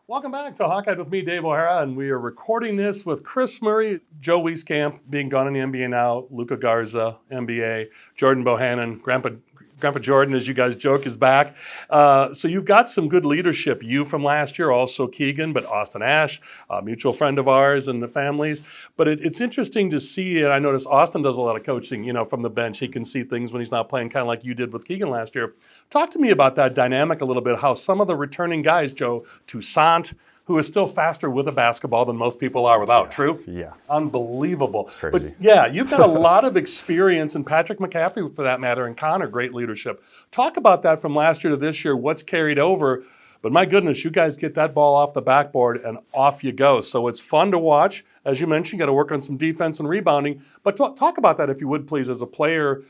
Welcome back to Hawkeyed with me, Dave O'Hara, and we are recording this with Chris Murray, Joe Wieskamp, being gone in the NBA now, Luka Garza, NBA, Jordan Bohannon, Grandpa Jordan, as you guys joke, is back. So you've got some good leadership. You from last year, also Keegan, but Austin Ash, a mutual friend of ours and the families. But it's interesting to see, and I notice Austin does a lot of coaching, from the bench. He can see things when he's not playing, kind of like you did with Keegan last year. Talk to me about that dynamic a little bit, how some of the returning guys, Joe, Toussaint, who is still faster with a basketball than most people are without, true? Yeah. Unbelievable. Crazy. But yeah, you've got a lot of experience, and Patrick McCaffrey, for that matter, and Connor, great leadership. Talk about that from last year to this year, what's carried over. But my goodness, you guys get that ball off the backboard and off you go. So it's fun to watch. As you mentioned, you got to work on some defense and rebounding. But talk about that, if you would, please, as a player,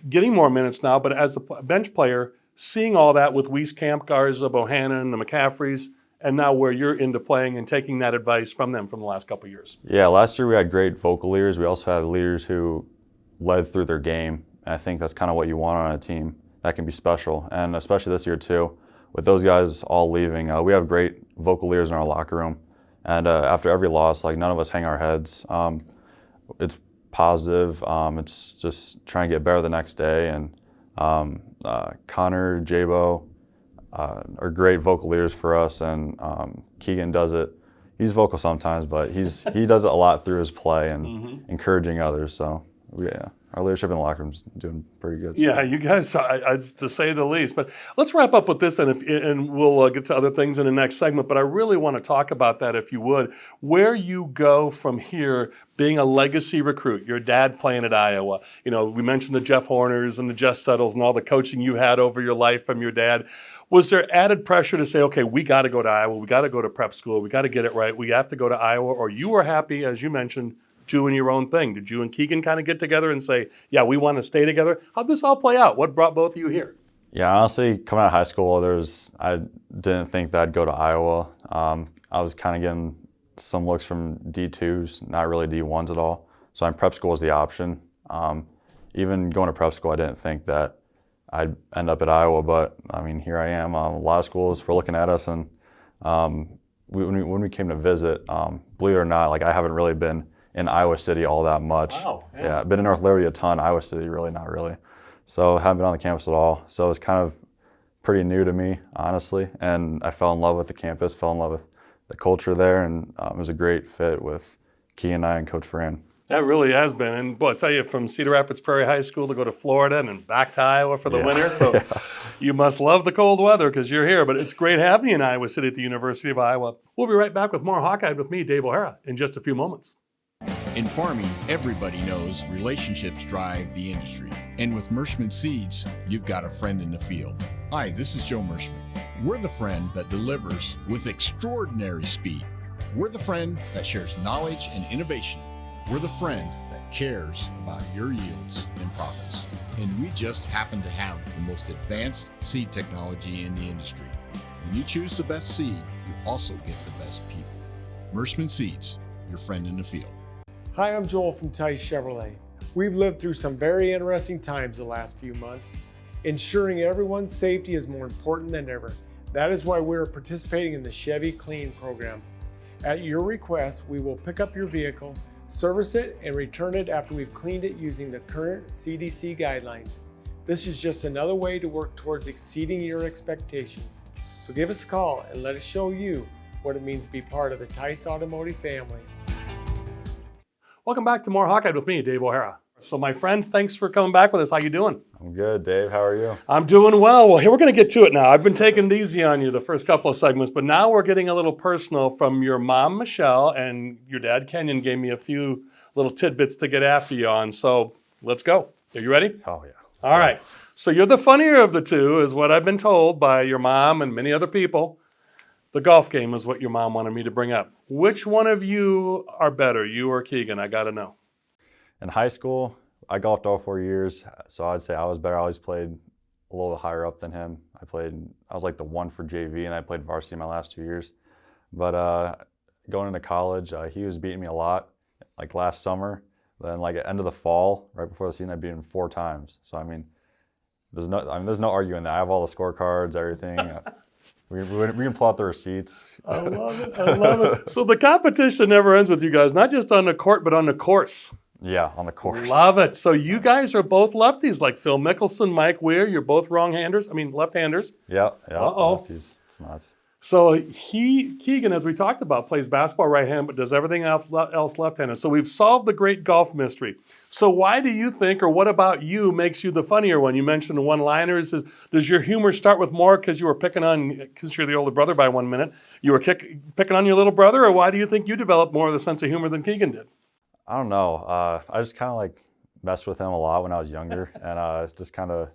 getting more minutes now, but as a bench player, seeing all that with Wieskamp, Garza, Bohannon, the McCaffreys, and now where you're into playing and taking that advice from them from the last couple of years. Yeah, last year we had great vocal leaders. We also had leaders who led through their game. And I think that's kind of what you want on a team that can be special. And especially this year too, with those guys all leaving, we have great vocal leaders in our locker room. And after every loss, none of us hang our heads. It's positive. It's just trying to get better the next day. And Connor, Jabo, are great vocal leaders for us, and Keegan does it. He's vocal sometimes, but he does it a lot through his play and encouraging others. So yeah, our leadership in the locker room is doing pretty good. Yeah, you guys, to say the least. But let's wrap up with this, and we'll get to other things in the next segment. But I really want to talk about that, if you would, where you go from here, being a legacy recruit. Your dad playing at Iowa. We mentioned the Jeff Horners and the Jess Settles and all the coaching you had over your life from your dad. Was there added pressure to say, okay, we got to go to Iowa, we got to go to prep school, we got to get it right, we have to go to Iowa, or you were happy, as you mentioned, doing your own thing? Did you and Keegan kind of get together and say, yeah, we want to stay together? How'd this all play out? What brought both of you here? Yeah, honestly, coming out of high school, I didn't think that I'd go to Iowa. I was kind of getting some looks from D2s, not really D1s at all. So prep school was the option. Even going to prep school, I didn't think that I'd end up at Iowa, but here I am. A lot of schools were looking at us, and when we came to visit, believe it or not, I haven't really been in Iowa City all that much. Wow. Yeah, I've been in North Liberty a ton. Iowa City, really not really. So haven't been on the campus at all. So it was kind of pretty new to me, honestly. And I fell in love with the campus, fell in love with the culture there, and it was a great fit with Key and I and Coach Fran. That really has been. And boy, I tell you, from Cedar Rapids Prairie High School to go to Florida and then back to Iowa for the winter. So you must love the cold weather because you're here. But it's great having you in Iowa City at the University of Iowa. We'll be right back with more Hawkeyed with me, Dave O'Hara, in just a few moments. In farming, everybody knows relationships drive the industry. And with Merschman Seeds, you've got a friend in the field. Hi, this is Joe Merschman. We're the friend that delivers with extraordinary speed. We're the friend that shares knowledge and innovation. We're the friend that cares about your yields and profits. And we just happen to have the most advanced seed technology in the industry. When you choose the best seed, you also get the best people. Merschman Seeds, your friend in the field. Hi, I'm Joel from Tice Chevrolet. We've lived through some very interesting times the last few months. Ensuring everyone's safety is more important than ever. That is why we're participating in the Chevy Clean program. At your request, we will pick up your vehicle, service it, and return it after we've cleaned it using the current CDC guidelines. This is just another way to work towards exceeding your expectations. So give us a call and let us show you what it means to be part of the Tice Automotive family. Welcome back to more Hawkeyed with me, Dave O'Hara. So my friend, thanks for coming back with us. How you doing? I'm good, Dave. How are you? I'm doing well. Well, here we're going to get to it now. I've been taking it easy on you the first couple of segments, but now we're getting a little personal from your mom, Michelle, and your dad, Kenyon, gave me a few little tidbits to get after you on. So let's go. Are you ready? Oh, yeah. All right. So you're the funnier of the two, is what I've been told by your mom and many other people. The golf game is what your mom wanted me to bring up. Which one of you are better, you or Keegan? I got to know. In high school, I golfed all 4 years, so I'd say I was better. I always played a little higher up than him. I was like the one for JV, and I played varsity my last 2 years. But going into college, he was beating me a lot, like last summer. Then like at the end of the fall, right before the season, I beat him 4 times. So there's no arguing that. I have all the scorecards, everything. We can pull out the receipts. I love it. I love it. So the competition never ends with you guys, not just on the court, but on the course. Yeah, on the course. Love it. So you guys are both lefties, like Phil Mickelson, Mike Weir. You're both left-handers. Yeah. Uh-oh. It's nuts. So Keegan, as we talked about, plays basketball right hand, but does everything else left-handed. So we've solved the great golf mystery. So why do you think, or what about you, makes you the funnier one? You mentioned the one-liners. Does your humor start with more because you're the older brother by 1 minute, you were picking on your little brother, or why do you think you developed more of the sense of humor than Keegan did? I don't know. I just kind of like messed with him a lot when I was younger, and just kind of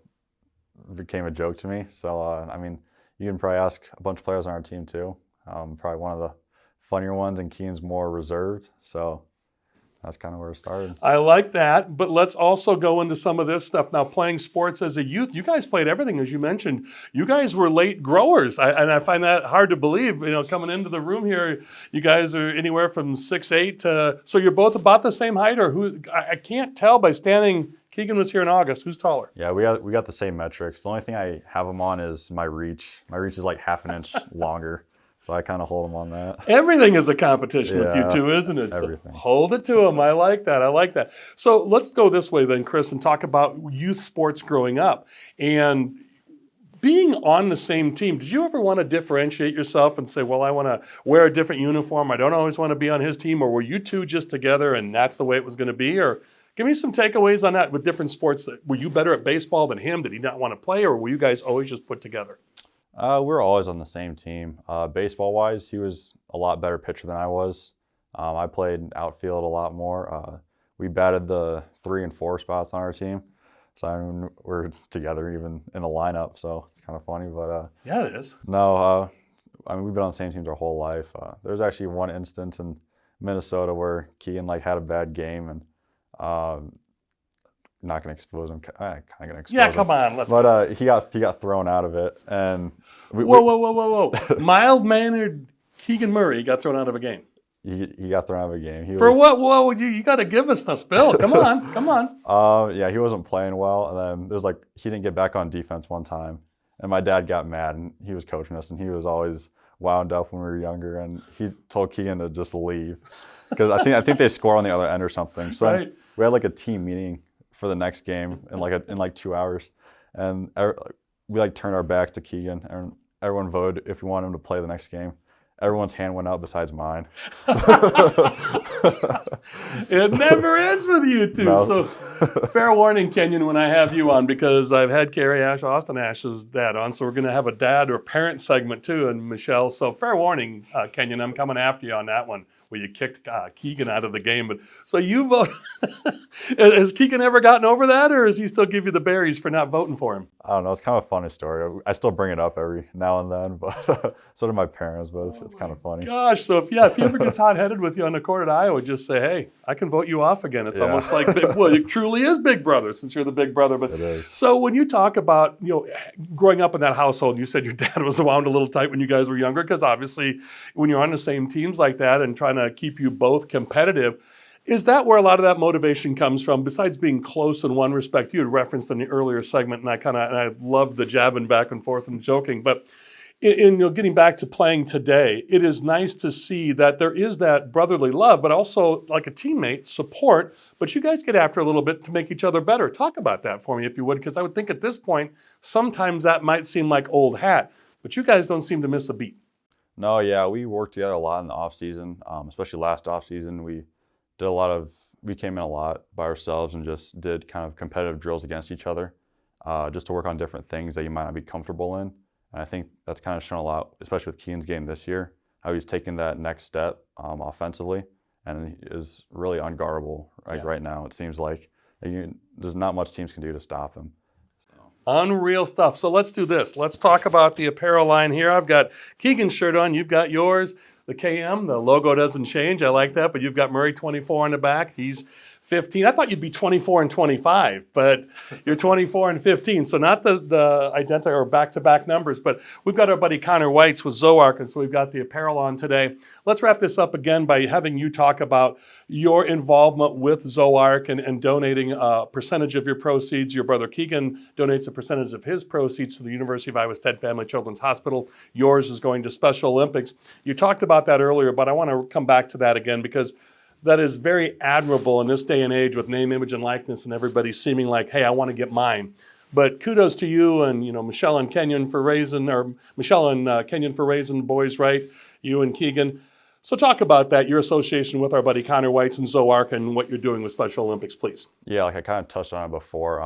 became a joke to me. So, I mean, you can probably ask a bunch of players on our team too. Probably one of the funnier ones, and Keegan's more reserved. So that's kind of where it started. I like that, but let's also go into some of this stuff. Now, playing sports as a youth, you guys played everything, as you mentioned. You guys were late growers, and I find that hard to believe. Coming into the room here, you guys are anywhere from 6'8" to, so you're both about the same height, or who? I can't tell by standing. Keegan was here in August. Who's taller? Yeah, we got the same metrics. The only thing I have him on is my reach. My reach is like half an inch longer. So I kind of hold him on that. Everything is a competition with you two, isn't it? Everything. So hold it to him. I like that. So let's go this way then, Chris, and talk about youth sports growing up. And being on the same team, did you ever want to differentiate yourself and say, well, I want to wear a different uniform. I don't always want to be on his team. Or were you two just together and that's the way it was going to be? Or give me some takeaways on that with different sports. Were you better at baseball than him? Did he not want to play? Or were you guys always just put together? We were always on the same team. Baseball-wise, he was a lot better pitcher than I was. I played outfield a lot more. We batted the 3 and 4 spots on our team. So I mean, we're together even in the lineup, so it's kind of funny. But yeah, it is. No, I mean, we've been on the same teams our whole life. There's actually one instance in Minnesota where Keegan had a bad game, and not gonna expose him. Kind of gonna expose him. Yeah, come on, let's. But he got thrown out of it, and whoa! Mild-mannered Keegan Murray got thrown out of a game. He got thrown out of a game. What? Whoa! You got to give us the spill. Come on. Yeah, he wasn't playing well, and then there's he didn't get back on defense one time, and my dad got mad, and he was coaching us, and he was always wound up when we were younger, and he told Keegan to just leave because I think they score on the other end or something. So right. We had a team meeting for the next game in 2 hours, and we turned our backs to Keegan, and everyone voted if we wanted him to play the next game. Everyone's hand went up besides mine. It never ends with you two. No. So fair warning, Kenyon, when I have you on, because I've had Carrie Ash, Austin Ash's dad on, so we're going to have a dad or parent segment too, and Michelle. So fair warning, Kenyon, I'm coming after you on that one, where you kicked Keegan out of the game. But so you vote. Has Keegan ever gotten over that, or does he still give you the berries for not voting for him? I don't know. It's kind of a funny story. I still bring it up every now and then, but so do my parents. But it's kind of funny. Gosh, so if he ever gets hot-headed with you on the court at Iowa, just say, hey, I can vote you off again. It's almost like, it truly is Big Brother, since you're the big brother. But it is. So when you talk about growing up in that household, you said your dad was wound a little tight when you guys were younger, because obviously when you're on the same teams like that and trying to keep you both competitive, is that where a lot of that motivation comes from? Besides being close in one respect, you had referenced in the earlier segment, and I loved the jabbing back and forth and joking, but in getting back to playing today, it is nice to see that there is that brotherly love, but also like a teammate support. But you guys get after a little bit to make each other better. Talk about that for me, if you would, because I would think at this point, sometimes that might seem like old hat, but you guys don't seem to miss a beat. No, yeah, we worked together a lot in the off season, especially last off season. We came in a lot by ourselves and just did kind of competitive drills against each other, just to work on different things that you might not be comfortable in. And I think that's kind of shown a lot, especially with Keegan's game this year, how he's taken that next step offensively, and he is really unguardable right now. It seems like there's not much teams can do to stop him. Unreal stuff. So let's do this. Let's talk about the apparel line here. I've got Keegan's shirt on. You've got yours. The KM, the logo doesn't change. I like that. But you've got Murray 24 on the back. He's 15. I thought you'd be 24 and 25, but you're 24 and 15. So not the identical or back-to-back numbers, but we've got our buddy Connor Weitz with Zoark, and so we've got the apparel on today. Let's wrap this up again by having you talk about your involvement with Zoark and donating a percentage of your proceeds. Your brother Keegan donates a percentage of his proceeds to the University of Iowa Stead Family Children's Hospital. Yours is going to Special Olympics. You talked about that earlier, but I want to come back to that again because that is very admirable in this day and age with name, image, and likeness and everybody seeming like, hey, I want to get mine. But kudos to you and, Michelle and Kenyon for raising the boys right, you and Keegan. So talk about that, your association with our buddy Connor Weitz and Zoark and what you're doing with Special Olympics, please. Yeah, like I kind of touched on it before.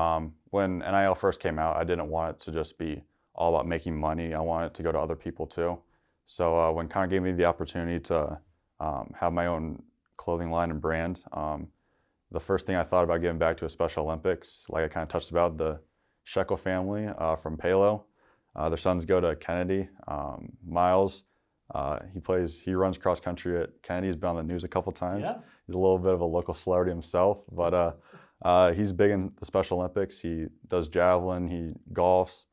When NIL first came out, I didn't want it to just be all about making money. I wanted it to go to other people too. So when Connor gave me the opportunity to have my own clothing line and brand, the first thing I thought about giving back to a Special Olympics, like I kind of touched about, the Shekel family from Palo. Their sons go to Kennedy. Miles, he runs cross country at Kennedy. He's been on the news a couple times. Yeah. He's a little bit of a local celebrity himself, but he's big in the Special Olympics. He does javelin, he golfs.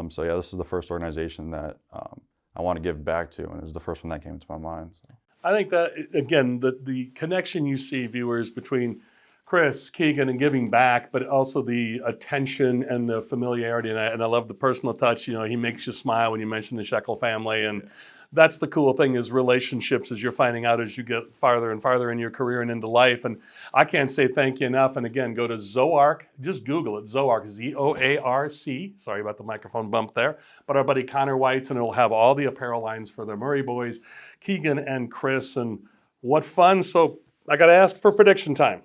So yeah, this is the first organization that I want to give back to, and it was the first one that came to my mind. So. I think that, again, the connection you see, viewers, between Chris, Keegan, and giving back, but also the attention and the familiarity, and I love the personal touch. He makes you smile when you mention the Shekel family, and that's the cool thing is relationships as you're finding out as you get farther and farther in your career and into life. And I can't say thank you enough. And again, go to Zoark. Just Google it, Zoark, Z-O-A-R-C. Sorry about the microphone bump there. But our buddy Connor Weitz, and it'll have all the apparel lines for the Murray boys, Keegan and Chris. And what fun. So I got to ask for prediction time.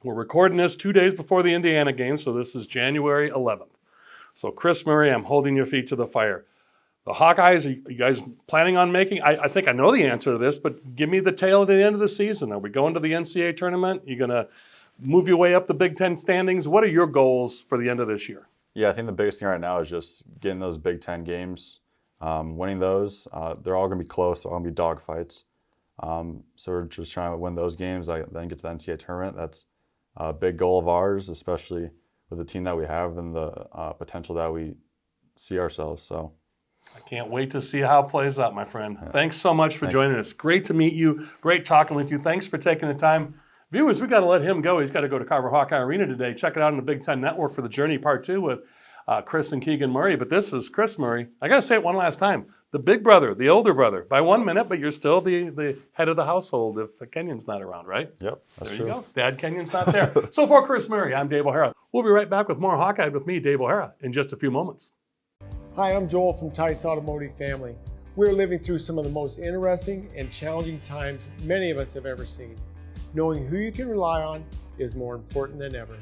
We're recording this 2 days before the Indiana game, so this is January 11th. So Chris Murray, I'm holding your feet to the fire. The Hawkeyes, are you guys planning on making? I think I know the answer to this, but give me the tail at the end of the season. Are we going to the NCAA tournament? You going to move your way up the Big Ten standings? What are your goals for the end of this year? Yeah, I think the biggest thing right now is just getting those Big Ten games, winning those. They're all going to be close. They're all going to be dogfights. So we're just trying to win those games, then get to the NCAA tournament. That's a big goal of ours, especially with the team that we have and the potential that we see ourselves. So. I can't wait to see how it plays out, my friend. Yeah. Thanks so much for joining us. Great to meet you. Great talking with you. Thanks for taking the time. Viewers, we got to let him go. He's got to go to Carver Hawkeye Arena today. Check it out on the Big Ten Network for the Journey Part 2 with Chris and Keegan Murray. But this is Chris Murray. I got to say it one last time. The big brother, the older brother, by 1 minute, but you're still the head of the household if Kenyon's not around, right? Yep, that's there true. You go. Dad Kenyon's not there. So for Chris Murray, I'm Dave O'Hara. We'll be right back with more Hawkeye with me, Dave O'Hara, in just a few moments. Hi, I'm Joel from Tice Automotive Family. We're living through some of the most interesting and challenging times many of us have ever seen. Knowing who you can rely on is more important than ever.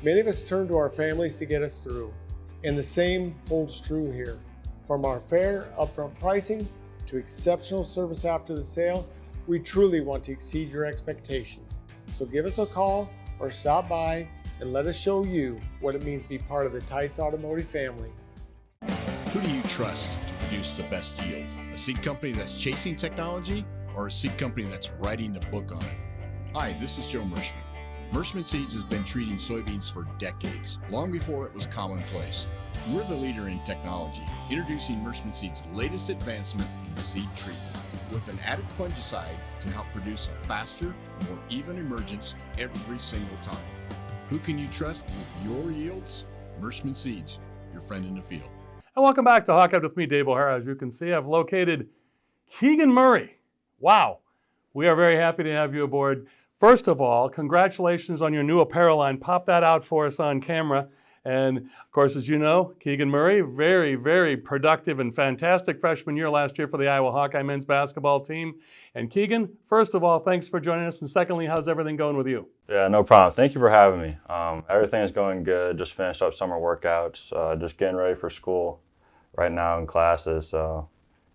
Many of us turn to our families to get us through, and the same holds true here. From our fair upfront pricing to exceptional service after the sale, we truly want to exceed your expectations. So give us a call or stop by and let us show you what it means to be part of the Tice Automotive family. Who do you trust to produce the best yield? A seed company that's chasing technology or a seed company that's writing a book on it? Hi, this is Joe Mershman. Mershman Seeds has been treating soybeans for decades, long before it was commonplace. We're the leader in technology, introducing Mershman Seeds' latest advancement in seed treatment, with an added fungicide to help produce a faster, more even emergence every single time. Who can you trust with your yields? Mershman Seeds, your friend in the field. And welcome back to Hawkeye with me, Dave O'Hara. As you can see, I've located Keegan Murray. Wow. We are very happy to have you aboard. First of all, congratulations on your new apparel line. Pop that out for us on camera. And of course, as you know, Keegan Murray, very, very productive and fantastic freshman year last year for the Iowa Hawkeye men's basketball team. And Keegan, first of all, thanks for joining us. And secondly, how's everything going with you? Yeah, no problem. Thank you for having me. Everything is going good. Just finished up summer workouts. Just getting ready for school right now in classes. So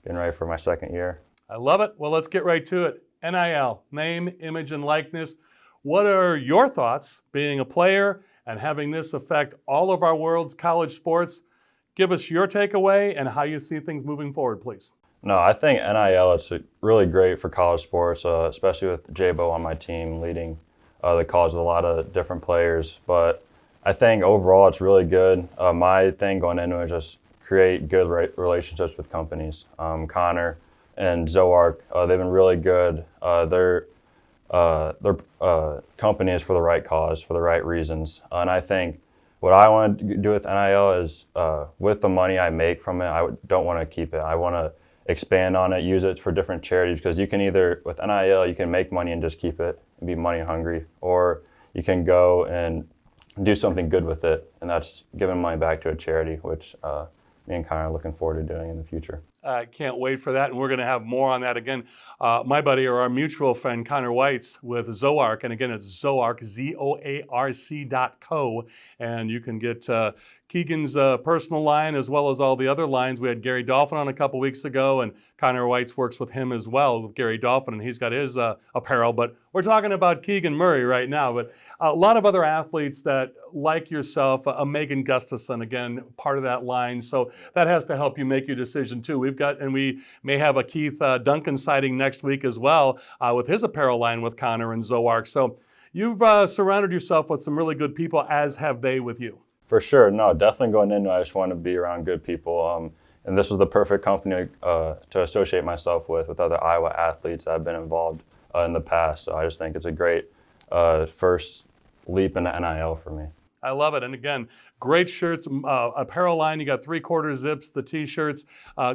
getting ready for my second year. I love it. Well, let's get right to it. NIL, name, image, and likeness. What are your thoughts being a player and having this affect all of our world's college sports? Give us your takeaway and how you see things moving forward, please. No, I think NIL is really great for college sports, especially with J-Bo on my team leading the cause with a lot of different players. But I think overall it's really good. My thing going into it is just create good relationships with companies. Connor and Zoark, they've been really good. Their company is for the right cause, for the right reasons. And I think what I want to do with NIL is with the money I make from it, I don't want to keep it. I want to expand on it, use it for different charities, because you can either, with NIL, you can make money and just keep it and be money hungry, or you can go and do something good with it, and that's giving money back to a charity, which me and Connor are looking forward to doing in the future. I can't wait for that, and we're going to have more on that again. My buddy or our mutual friend, Connor Weitz with Zoark, and again, it's Zoark, ZOARC.co, and you can get Keegan's personal line as well as all the other lines. We had Gary Dolphin on a couple weeks ago, and Connor Weitz works with him as well, with Gary Dolphin, and he's got his apparel. But we're talking about Keegan Murray right now. But a lot of other athletes that, like yourself, Megan Gustafson, again, part of that line. So that has to help you make your decision too. We may have a Keith Duncan sighting next week as well with his apparel line with Connor and Zoark. So you've surrounded yourself with some really good people, as have they with you. For sure. No, definitely going into it, I just want to be around good people. And this was the perfect company to associate myself with other Iowa athletes that have been involved in the past. So I just think it's a great first leap into NIL for me. I love it. And again, great shirts, apparel line. You got 3/4 zips, the T-shirts.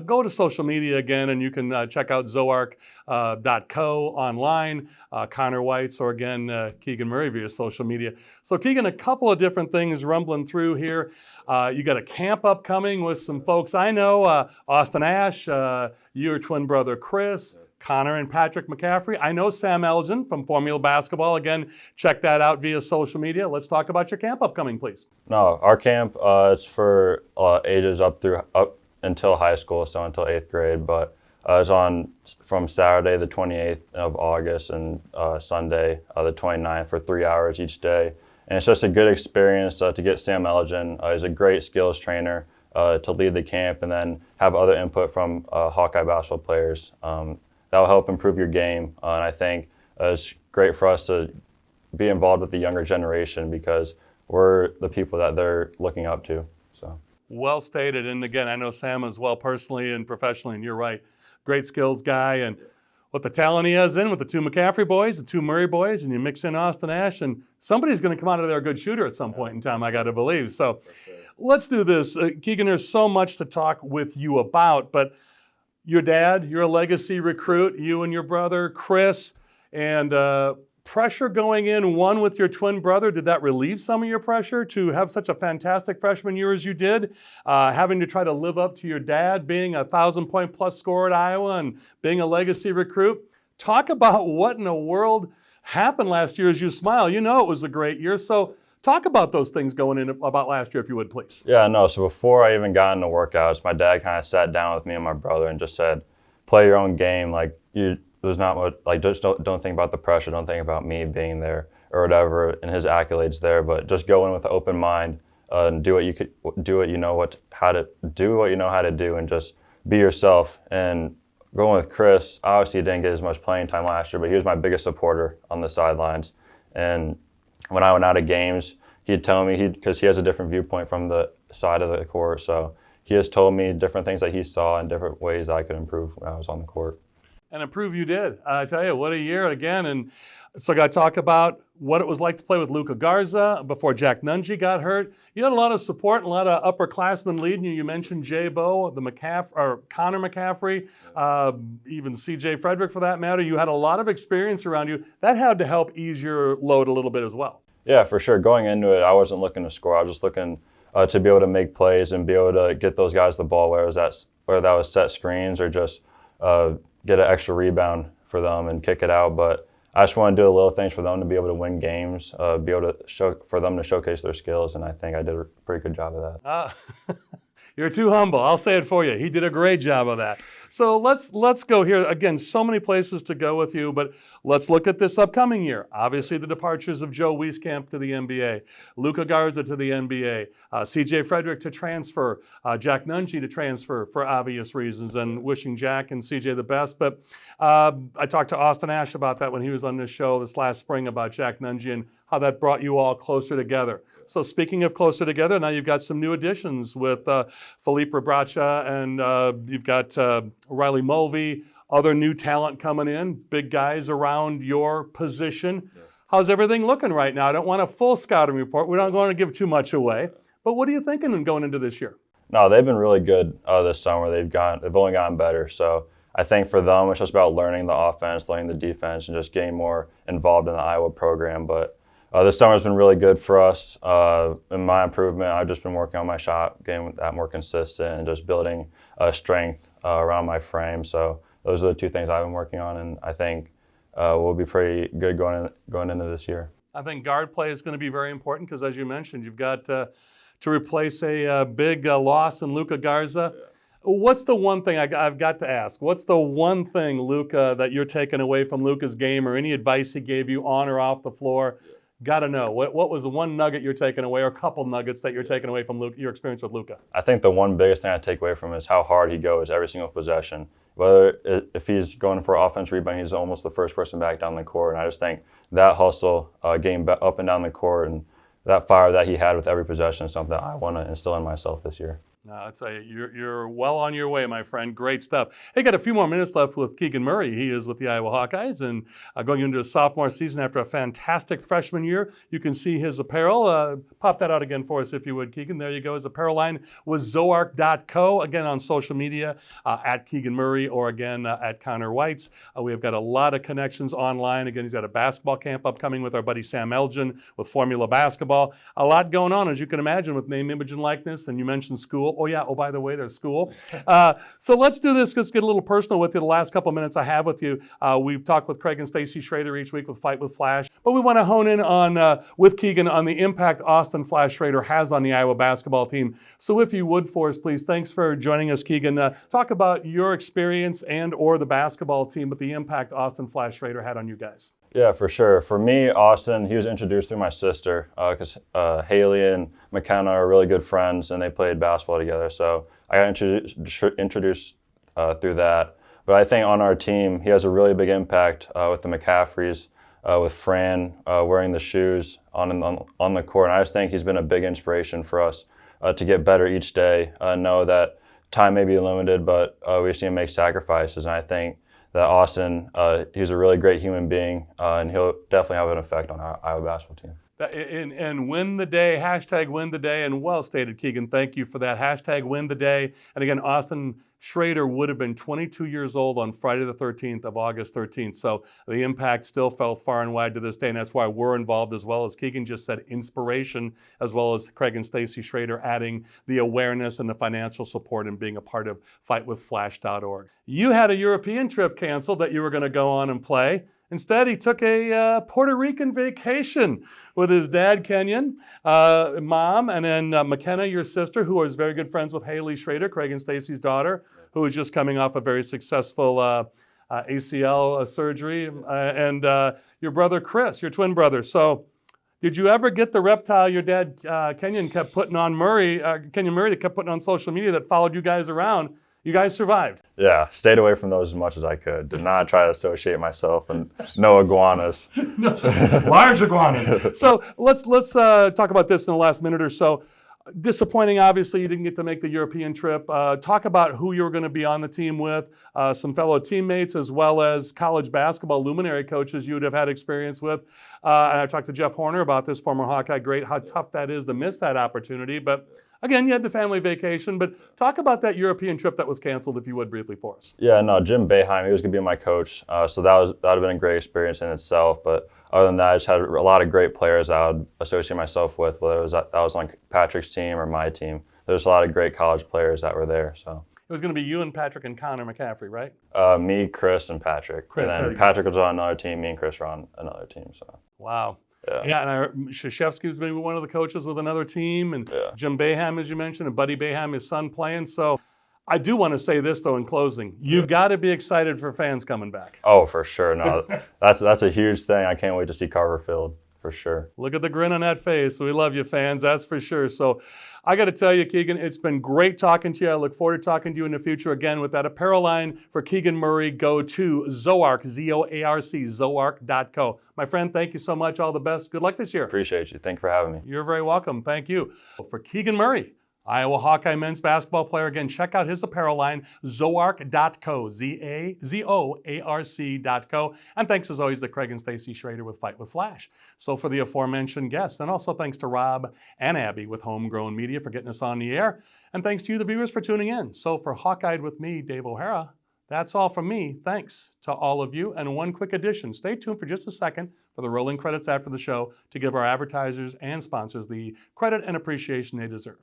Go to social media again, and you can check out Zoark.co online, Connor Weitz, or again, Keegan Murray via social media. So Keegan, a couple of different things rumbling through here. You got a camp upcoming with some folks I know, Austin Ash, your twin brother Chris, Connor and Patrick McCaffrey. I know Sam Elgin from Formula Basketball. Again, check that out via social media. Let's talk about your camp upcoming, please. No, our camp, it's for ages up until high school, so until 8th grade. But it's on from Saturday, the 28th of August, and Sunday, the 29th, for 3 hours each day. And it's just a good experience to get Sam Elgin. He's a great skills trainer to lead the camp, and then have other input from Hawkeye basketball players. That will help improve your game. And I think it's great for us to be involved with the younger generation, because we're the people that they're looking up to. So well stated. And again, I know Sam as well personally and professionally, and you're right. Great skills guy. And what the talent he has in with the two McCaffrey boys, the two Murray boys, and you mix in Austin Ash, and somebody's going to come out of there a good shooter at some point in time, I got to believe. So let's do this. Keegan, there's so much to talk with you about, but your dad, you're a legacy recruit, you and your brother, Chris, and pressure going in, one with your twin brother. Did that relieve some of your pressure to have such a fantastic freshman year as you did? Having to try to live up to your dad, being a 1,000-point-plus scorer at Iowa and being a legacy recruit. Talk about what in the world happened last year as you smile. You know it was a great year, so talk about those things going in about last year, if you would, please. Yeah, no, so before I even got into workouts, my dad kind of sat down with me and my brother and just said, play your own game. Like, there's not much, like, just don't think about the pressure. Don't think about me being there or whatever and his accolades there, but just go in with an open mind and do what you know how to do, and just be yourself. And going with Chris, obviously he didn't get as much playing time last year, but he was my biggest supporter on the sidelines. And when I went out of games, he'd tell me, because he has a different viewpoint from the side of the court, so he has told me different things that he saw and different ways I could improve when I was on the court. And improve you did. I tell you, what a year again. And so I got to talk about what it was like to play with Luka Garza before Jack Nungy got hurt. You had a lot of support and a lot of upperclassmen leading you. You mentioned J-Bo, Connor McCaffrey, even C.J. Frederick for that matter. You had a lot of experience around you. That had to help ease your load a little bit as well. Yeah, for sure. Going into it, I wasn't looking to score. I was just looking to be able to make plays and be able to get those guys the ball, whether that was set screens or just get an extra rebound for them and kick it out. But I just want to do the little things for them to be able to win games, be able to for them to showcase their skills, and I think I did a pretty good job of that. You're too humble. I'll say it for you. He did a great job of that. So let's go here. Again, so many places to go with you, but let's look at this upcoming year. Obviously, the departures of Joe Wieskamp to the NBA, Luka Garza to the NBA, C.J. Frederick to transfer, Jack Nungy to transfer for obvious reasons, and wishing Jack and C.J. the best. But I talked to Austin Ash about that when he was on this show this last spring about Jack Nungy and how that brought you all closer together. So speaking of closer together, now you've got some new additions with Felipe Bracha, and you've got Riley Mulvey, other new talent coming in, big guys around your position. Yeah. How's everything looking right now? I don't want a full scouting report. We don't want to give too much away. But what are you thinking going into this year? No, they've been really good this summer. They've only gotten better. So I think for them, it's just about learning the offense, learning the defense, and just getting more involved in the Iowa program. But this summer's been really good for us. In my improvement, I've just been working on my shot, getting that more consistent, and just building strength around my frame. So those are the two things I've been working on, and I think we'll be pretty good going into this year. I think guard play is going to be very important because, as you mentioned, you've got to replace a big loss in Luka Garza. Yeah. What's the one thing I've got to ask? What's the one thing, Luka, that you're taking away from Luka's game, or any advice he gave you on or off the floor? Yeah. Got to know. What was the one nugget you're taking away, or a couple nuggets that you're taking away from Luka, your experience with Luka? I think the one biggest thing I take away from him is how hard he goes every single possession. Whether if he's going for offense rebound, he's almost the first person back down the court. And I just think that hustle, getting up and down the court, and that fire that he had with every possession is something that I want to instill in myself this year. I'd say you're well on your way, my friend. Great stuff. Hey, got a few more minutes left with Keegan Murray. He is with the Iowa Hawkeyes and going into his sophomore season after a fantastic freshman year. You can see his apparel. Pop that out again for us if you would, Keegan. There you go. His apparel line was zoark.co. Again, on social media, at Keegan Murray, or again, at Connor Whites. We have got a lot of connections online. Again, he's got a basketball camp upcoming with our buddy Sam Elgin with Formula Basketball. A lot going on, as you can imagine, with name, image, and likeness. And you mentioned school. Oh, yeah. Oh, by the way, there's school. So let's do this. Let's get a little personal with you. The last couple minutes I have with you. We've talked with Craig and Stacy Schrader each week with Fight with Flash. But we want to hone in on with Keegan on the impact Austin Flash Schrader has on the Iowa basketball team. So if you would for us, please. Thanks for joining us, Keegan. Talk about your experience and or the basketball team, but the impact Austin Flash Schrader had on you guys. Yeah, for sure. For me, Austin, he was introduced through my sister because Haley and McKenna are really good friends, and they played basketball together. So I got introduced through that. But I think on our team, he has a really big impact with the McCaffreys, with Fran wearing the shoes on the court. And I just think he's been a big inspiration for us to get better each day, know that time may be limited, but we just need to make sacrifices. And I think that Austin, he's a really great human being, and he'll definitely have an effect on our Iowa basketball team. And win the day, hashtag win the day, and well stated, Keegan. Thank you for that. Hashtag win the day. And again, Austin Schrader would have been 22 years old on Friday the 13th of August 13th. So the impact still felt far and wide to this day, and that's why we're involved as well. As Keegan just said, inspiration, as well as Craig and Stacy Schrader adding the awareness and the financial support and being a part of fightwithflash.org. You had a European trip canceled that you were going to go on and play. Instead, he took a Puerto Rican vacation with his dad, Kenyon, mom, and then McKenna, your sister, who is very good friends with Haley Schrader, Craig and Stacy's daughter, who is just coming off a very successful ACL surgery, and your brother, Chris, your twin brother. So did you ever get the reptile your dad, Kenyon, kept putting on Kenyon Murray, that kept putting on social media that followed you guys around? You guys survived. Yeah, stayed away from those as much as I could. Did not try to associate myself and no iguanas. Large iguanas. So let's talk about this in the last minute or so. Disappointing, obviously, you didn't get to make the European trip. Talk about who you were going to be on the team with, some fellow teammates, as well as college basketball luminary coaches you would have had experience with. And I talked to Jeff Horner about this, former Hawkeye great, how tough that is to miss that opportunity. But again, you had the family vacation, but talk about that European trip that was canceled, if you would, briefly for us. Yeah, no, Jim Boeheim, he was going to be my coach, so that would have been a great experience in itself. But other than that, I just had a lot of great players I would associate myself with, whether that was on Patrick's team or my team. There's a lot of great college players that were there. So it was going to be you and Patrick and Connor McCaffrey, right? Me, Chris, and Patrick. And then Patrick was on another team. Me and Chris were on another team. So wow. Yeah, and Krzyzewski's maybe one of the coaches with another team, and Jim Boeheim, as you mentioned, and Buddy Boeheim, his son, playing. So I do want to say this, though, in closing. You've got to be excited for fans coming back. Oh, for sure. No, that's a huge thing. I can't wait to see Carver Field, for sure. Look at the grin on that face. We love you, fans, that's for sure. So I got to tell you, Keegan, it's been great talking to you. I look forward to talking to you in the future again with that apparel line for Keegan Murray. Go to Zoarc, Z-O-A-R-C, zoarc.co. My friend, thank you so much. All the best. Good luck this year. Appreciate you. Thank you for having me. You're very welcome. Thank you. For Keegan Murray, Iowa Hawkeye men's basketball player. Again, check out his apparel line, zoarc.co, Z-A-Z-O-A-R-C.co. And thanks, as always, to Craig and Stacy Schrader with Fight with Flash. So for the aforementioned guests, and also thanks to Rob and Abby with Homegrown Media for getting us on the air. And thanks to you, the viewers, for tuning in. So for Hawkeyed with me, Dave O'Hara, that's all from me. Thanks to all of you. And one quick addition, stay tuned for just a second for the rolling credits after the show to give our advertisers and sponsors the credit and appreciation they deserve.